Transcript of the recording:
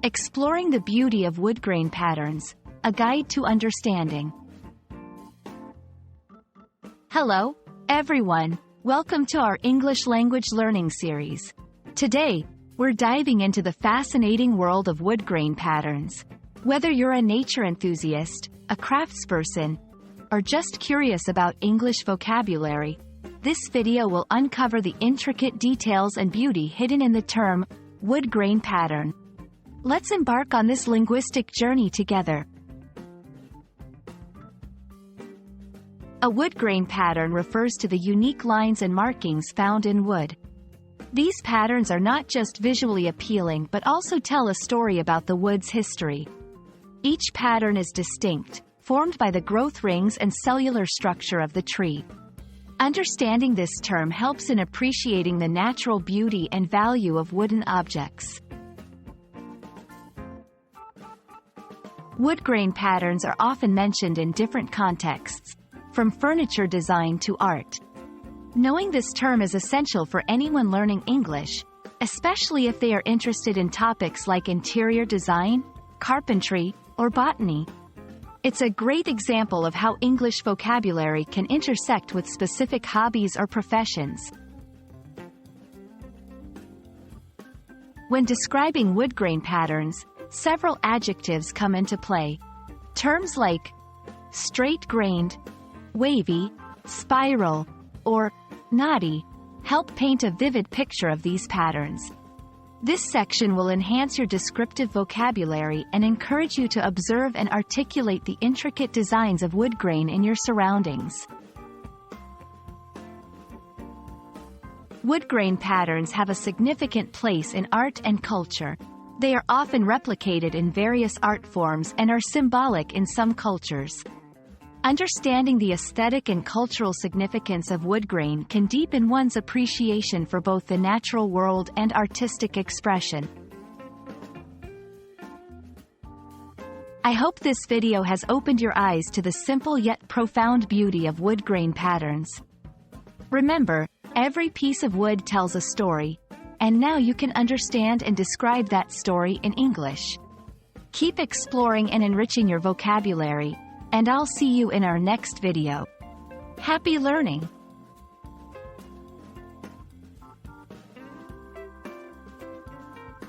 Exploring the beauty of woodgrain patterns, a guide to understanding. Hello, everyone. Welcome to our English language learning series. Today, we're diving into the fascinating world of woodgrain patterns. Whether you're a nature enthusiast, a craftsperson, or just curious about English vocabulary, this video will uncover the intricate details and beauty hidden in the term woodgrain pattern. Let's embark on this linguistic journey together. A woodgrain pattern refers to the unique lines and markings found in wood. These patterns are not just visually appealing but also tell a story about the wood's history. Each pattern is distinct, formed by the growth rings and cellular structure of the tree. Understanding this term helps in appreciating the natural beauty and value of wooden objects. Woodgrain patterns are often mentioned in different contexts, from furniture design to art. Knowing this term is essential for anyone learning English, especially if they are interested in topics like interior design, carpentry, or botany. It's a great example of how English vocabulary can intersect with specific hobbies or professions. When describing woodgrain patterns, several adjectives come into play. Terms like straight-grained, wavy, spiral, or knotty help paint a vivid picture of these patterns. This section will enhance your descriptive vocabulary and encourage you to observe and articulate the intricate designs of woodgrain in your surroundings. Woodgrain patterns have a significant place in art and culture. They are often replicated in various art forms and are symbolic in some cultures. Understanding the aesthetic and cultural significance of woodgrain can deepen one's appreciation for both the natural world and artistic expression. I hope this video has opened your eyes to the simple yet profound beauty of woodgrain patterns. Remember, every piece of wood tells a story, and now you can understand and describe that story in English. Keep exploring and enriching your vocabulary, and I'll see you in our next video. Happy learning!